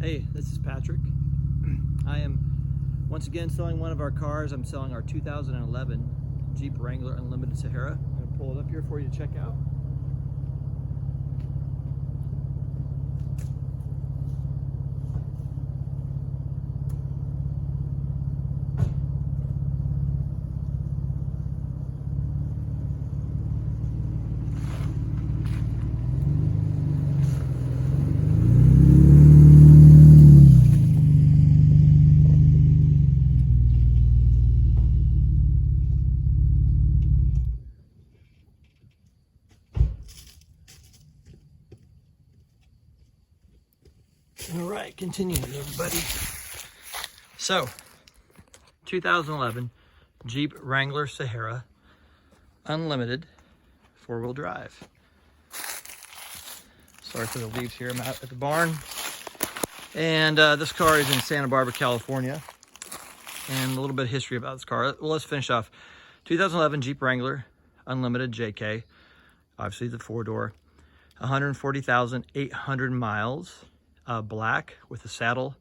Hey, this is Patrick. I am once again selling one of our cars. I'm selling our 2011 Jeep Wrangler Unlimited Sahara. I'm going to pull it up here for you to check out. All right, continuing everybody. So, 2011 Jeep Wrangler Sahara Unlimited 4-wheel drive. Sorry for the leaves here. I'm out at the barn. And this car is in Santa Barbara, California. And a little bit of history about this car. Well, let's finish off. 2011 Jeep Wrangler Unlimited JK. Obviously the 4-door. 140,800 miles. Black with a saddle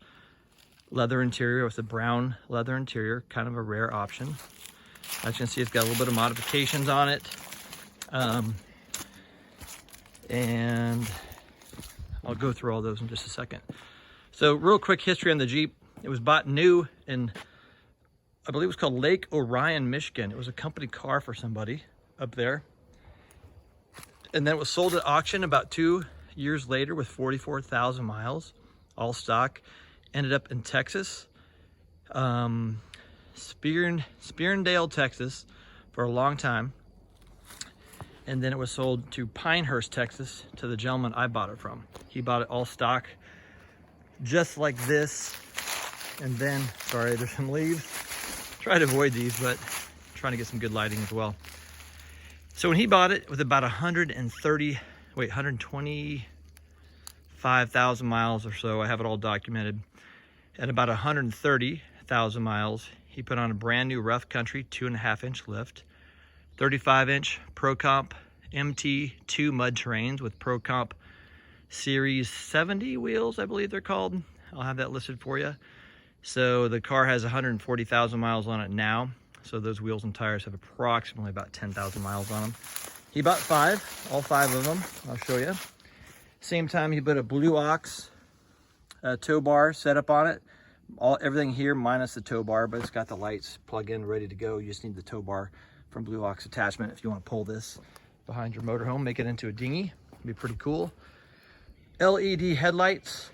leather interior with a brown leather interior, kind of a rare option. As you can see, it's got a little bit of modifications on it. And I'll go through all those in just a second. So real quick history on the Jeep. It was bought new in, I believe it was called Lake Orion, Michigan. It was a company car for somebody up there. And then it was sold at auction about 2 years later with 44,000 miles, all stock. Ended up in Texas, Spearndale, Texas, for a long time. And then it was sold to Pinehurst, Texas, to the gentleman I bought it from. He bought it all stock, just like this. And then, sorry, there's some leaves. Try to avoid these, but I'm trying to get some good lighting as well. So when he bought it with about 125,000 miles or so, I have it all documented. At about 130,000 miles, he put on a brand new rough country 2.5-inch lift, 35-inch Pro Comp MT2 mud terrains with Pro Comp Series 70 wheels, I believe they're called. I'll have that listed for you. So the car has 140,000 miles on it now. So those wheels and tires have approximately about 10,000 miles on them. He bought all five of them. I'll show you. Same time, he put a Blue Ox tow bar setup on it. Everything here minus the tow bar, but it's got the lights plug in, ready to go. You just need the tow bar from Blue Ox attachment if you want to pull this behind your motorhome, make it into a dinghy. It'd be pretty cool. LED headlights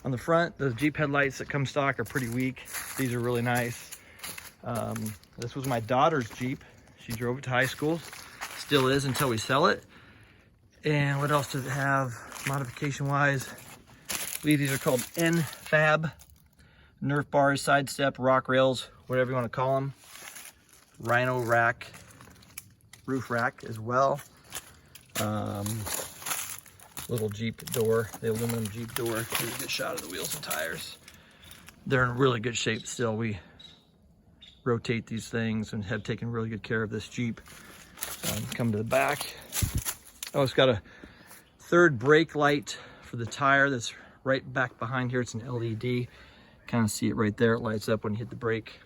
on the front. The Jeep headlights that come stock are pretty weak. These are really nice. This was my daughter's Jeep. She drove it to high school. Still is until we sell it. And what else does it have modification wise? I believe these are called N-Fab. Nerf bars, side step, rock rails, whatever you want to call them. Rhino rack, roof rack as well. Little Jeep door, the aluminum Jeep door. Here's a good shot of the wheels and tires. They're in really good shape still. We rotate these things and have taken really good care of this Jeep. Come to the back. Oh, it's got a third brake light for the tire that's right back behind here. It's an LED. Kind of see it right there. It lights up when you hit the brake.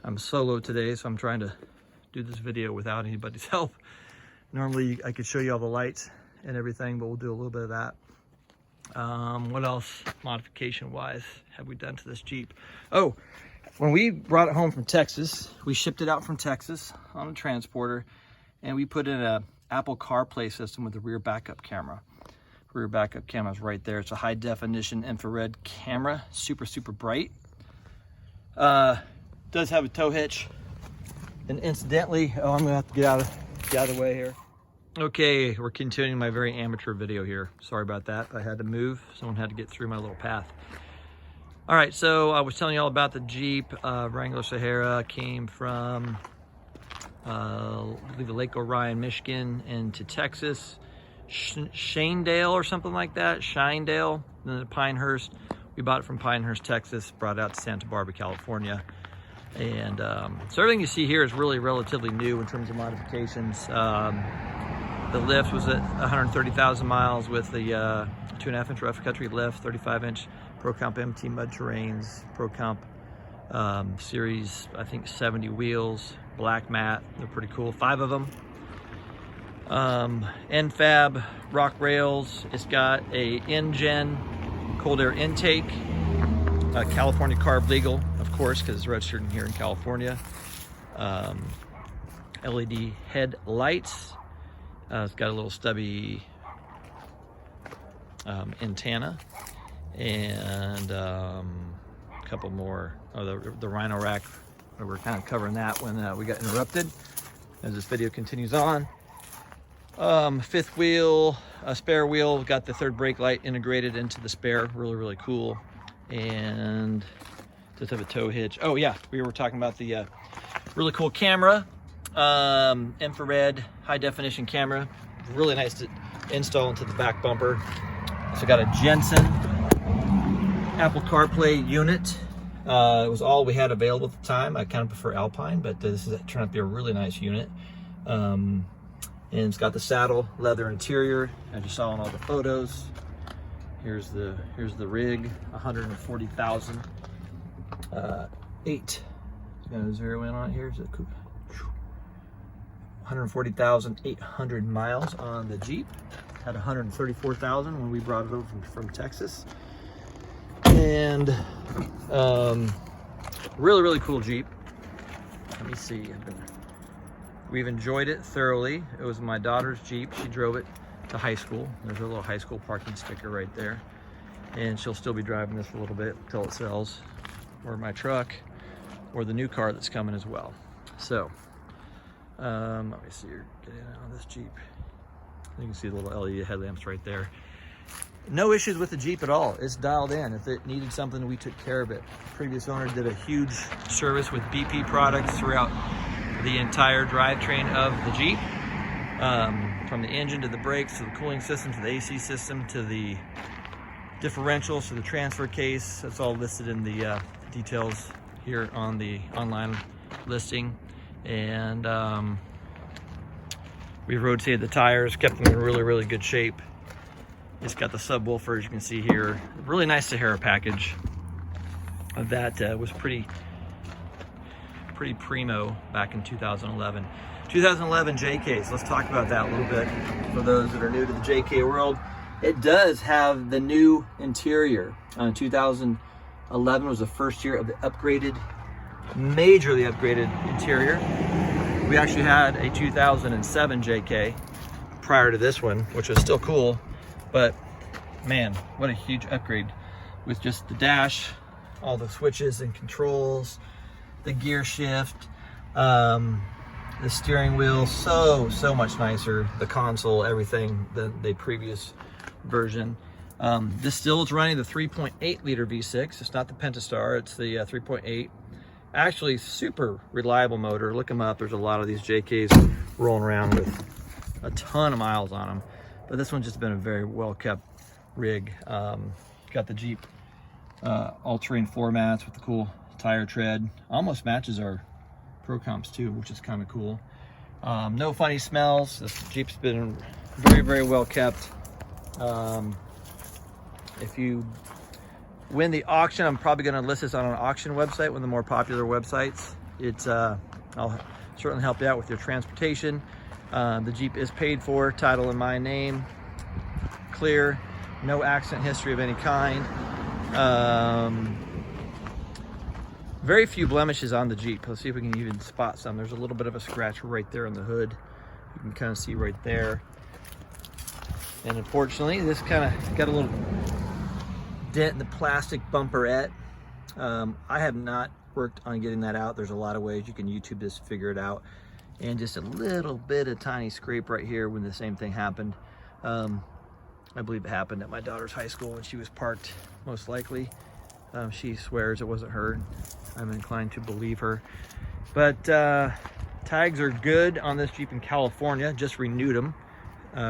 I'm solo today, so I'm trying to do this video without anybody's help. Normally, I could show you all the lights and everything, but we'll do a little bit of that. What else, modification-wise, have we done to this Jeep? Oh, when we brought it home from Texas, we shipped it out from Texas on a transporter, and we put in a Apple CarPlay system with a rear backup camera. Rear backup camera is right there. It's a high definition infrared camera, super bright. Does have a tow hitch. And incidentally, I'm gonna have to get out of the way here. Okay, we're continuing my very amateur video here. Sorry about that. I had to move. Someone had to get through my little path. All right, so I was telling you all about the Jeep Wrangler Sahara. Came from I believe Lake Orion, Michigan, into Texas, Shanedale or something like that, Shinedale, then to Pinehurst. We bought it from Pinehurst, Texas, brought it out to Santa Barbara, California. And so everything you see here is really relatively new in terms of modifications. The lift was at 130,000 miles with the 2.5-inch rough country lift, 35-inch Pro Comp MT mud terrains, Pro Comp Series, I think 70 wheels, black matte. They're pretty cool, 5 of them. NFAB rock rails. It's got a N-Gen cold air intake, California carb legal, of course, because it's registered here in California. LED headlights. It's got a little stubby antenna, and a couple more. Oh, the Rhino rack. We're kind of covering that when we got interrupted as this video continues on. 5th wheel, a spare wheel. Got the 3rd brake light integrated into the spare. Really cool. And just have a tow hitch. Oh yeah, we were talking about the really cool camera. Infrared high definition camera, really nice to install into the back bumper. So got a Jensen Apple CarPlay unit. It was all we had available at the time. I kind of prefer Alpine, but this is turned out to be a really nice unit. And it's got the saddle leather interior, as you saw in all the photos. Here's the rig, 140,000. 8. Zero in on it here. Is it cool? 140,800 miles on the Jeep. Had 134,000 when we brought it over from Texas. And really cool Jeep. Let me see. We've enjoyed it thoroughly. It was my daughter's Jeep. She drove it to high school. There's a little high school parking sticker right there. And she'll still be driving this for a little bit until it sells, or my truck, or the new car that's coming as well. So, let me see here, get in on this Jeep. You can see the little LED headlamps right there. No issues with the Jeep at all. It's dialed in. If it needed something, we took care of it. The previous owner did a huge service with BP products throughout the entire drivetrain of the Jeep. From the engine to the brakes, to the cooling system, to the AC system, to the differentials, to the transfer case. That's all listed in the details here on the online listing. And we rotated the tires, kept them in really good shape. It's got the subwoofer, as you can see here. Really nice Sahara package. That was pretty primo back in 2011. 2011 JKs, let's talk about that a little bit for those that are new to the JK world. It does have the new interior. 2011 was the first year of the majorly upgraded interior. We actually had a 2007 JK prior to this one, which was still cool, but man, what a huge upgrade with just the dash, all the switches and controls, the gear shift, the steering wheel, so much nicer, the console, everything than the previous version. This still is running the 3.8 liter V6. It's not the Pentastar, it's the 3.8. Actually, super reliable motor. Look them up. There's a lot of these JKs rolling around with a ton of miles on them, but this one's just been a very well kept rig. Got the Jeep all-terrain floor mats with the cool tire tread. Almost matches our Pro Comps too, which is kind of cool. No funny smells. This Jeep's been very well kept. If you win the auction, I'm probably going to list this on an auction website, one of the more popular websites. I'll certainly help you out with your transportation. The Jeep is paid for, title in my name, clear, no accident history of any kind. Very few blemishes on the Jeep. Let's see if we can even spot some. There's a little bit of a scratch right there on the hood. You can kind of see right there. And unfortunately, this kind of got a little dent in the plastic bumperette. I have not worked on getting that out. There's a lot of ways you can YouTube this, figure it out. And just a little bit of tiny scrape right here when the same thing happened. I believe it happened at my daughter's high school when she was parked, most likely. She swears it wasn't her. I'm inclined to believe her. But tags are good on this Jeep in California. Just renewed them.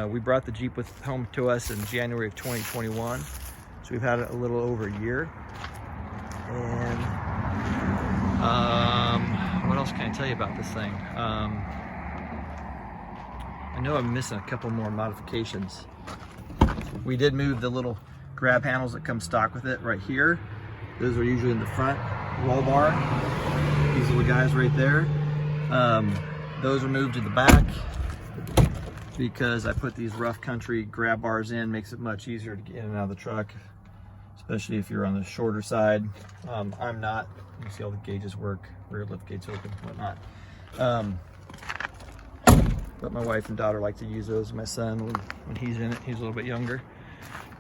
We brought the Jeep home to us in January of 2021. So we've had it a little over a year. And what else can I tell you about this thing? I know I'm missing a couple more modifications. We did move the little grab handles that come stock with it right here. Those are usually in the front roll bar. These little guys right there. Those are moved to the back because I put these rough country grab bars in. Makes it much easier to get in and out of the truck, especially if you're on the shorter side. I'm not. You can see all the gauges work, rear lift gates open, whatnot. But my wife and daughter like to use those. My son, when he's in it, he's a little bit younger.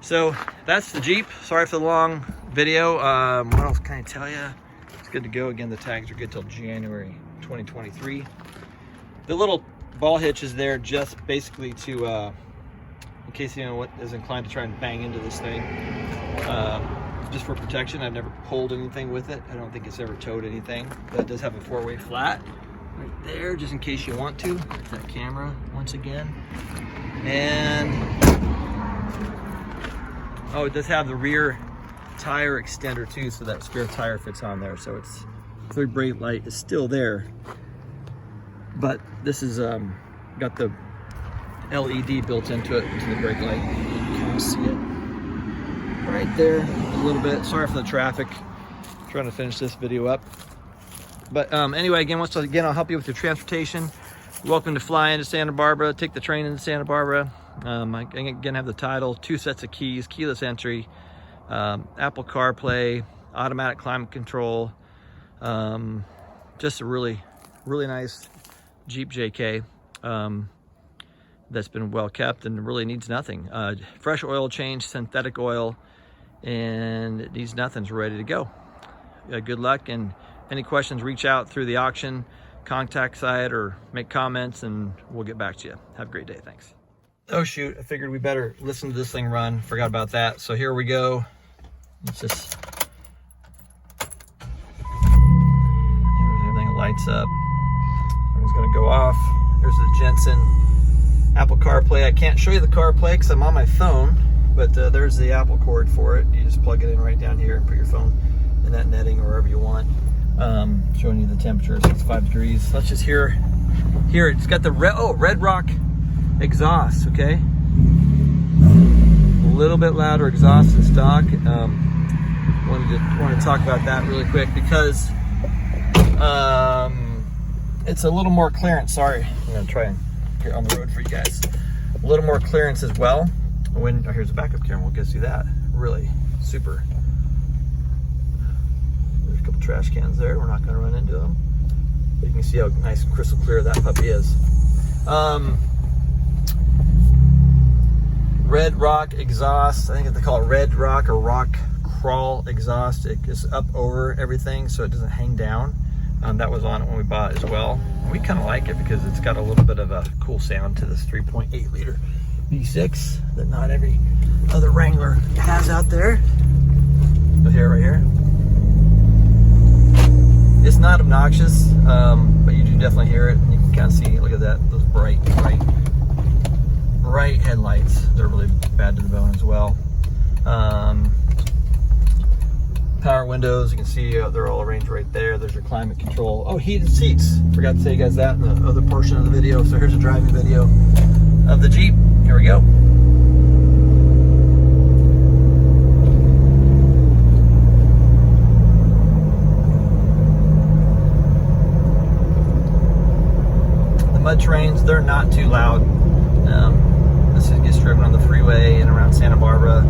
So that's the Jeep. Sorry for the long video. What else can I tell you? It's good to go. Again, the tags are good till January 2023. The little ball hitch is there just basically to, in case anyone is inclined to try and bang into this thing, just for protection. I've never pulled anything with it. I don't think it's ever towed anything, but it does have a 4-way flat right there, just in case you want to. There's that camera once again. And oh, it does have the rear tire extender too, so that spare tire fits on there. So it's the brake light is still there, but this is got the LED built into it, into the brake light. You can kind of see it right there a little bit. Sorry for the traffic. I'm trying to finish this video up. But anyway, again, I'll help you with your transportation. You're welcome to fly into Santa Barbara, take the train into Santa Barbara. I again have the title, 2 sets of keys, keyless entry, Apple CarPlay, automatic climate control. Just a really nice Jeep JK that's been well kept and really needs nothing. Fresh oil change, synthetic oil, and it needs nothing. It's ready to go. Good luck, and any questions, reach out through the auction contact site or make comments and we'll get back to you. Have a great day. Thanks. Oh shoot, I figured we better listen to this thing run. Forgot about that. So here we go. It's just, everything lights up. Everything's gonna go off. There's the Jensen Apple CarPlay. I can't show you the CarPlay because I'm on my phone, but there's the Apple cord for it. You just plug it in right down here and put your phone in that netting or wherever you want. Showing you the temperature, 65 degrees. Let's just hear it. It's got the Red Rock exhaust, okay? A little bit louder exhaust than stock. Wanted to talk about that really quick because it's a little more clearance. Sorry, I'm gonna try and get on the road for you guys. A little more clearance as well. Here's a backup camera. We'll get through that. Really super. There's a couple trash cans there. We're not gonna run into them. But you can see how nice and crystal clear that puppy is. Red Rock exhaust. I think they call it Red Rock or Rock Crawl exhaust. It is up over everything so it doesn't hang down. That was on it when we bought it as well. And we kind of like it because it's got a little bit of a cool sound to this 3.8 liter V6 that not every other Wrangler has out there. So here, right here. It's not obnoxious, but you do definitely hear it. And you can kind of see, look at that, those bright headlights. They're really bad to the bone as well. Power windows, you can see they're all arranged right there. There's your climate control. Oh, heated seats. Forgot to tell you guys that in the other portion of the video. So here's a driving video of the Jeep. Here we go. The mud terrains, they're not too loud. This gets driven on the freeway and around Santa Barbara.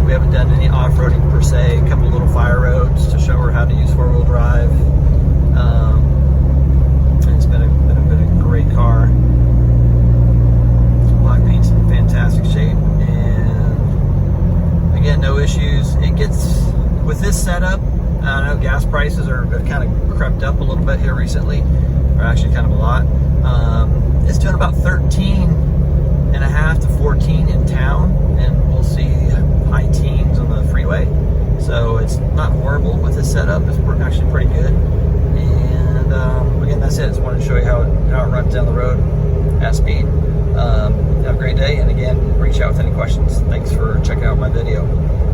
We haven't done any off-roading per se. A couple little fire roads to show her how to use 4-wheel drive. And it's been a great car. Black paint's in fantastic shape, and again, no issues. It gets, with this setup, I know gas prices are kind of crept up a little bit here recently, or actually kind of a lot. It's doing about 13.5 to 14 in town, and we'll see high teens on the freeway. So it's not horrible with this setup. It's actually pretty good. And again, that's it. Just wanted to show you how it runs down the road at speed. Have a great day, and again, reach out with any questions. Thanks for checking out my video.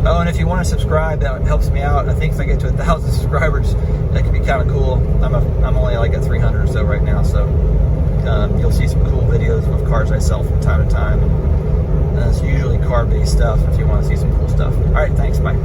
Oh, and if you want to subscribe, that helps me out. I think if I get to 1,000 subscribers, that could be kind of cool. I'm only like at 300 or so right now, so you'll see some cool videos of cars I sell from time to time. And it's usually car-based stuff if you want to see some cool stuff. All right, thanks, bye.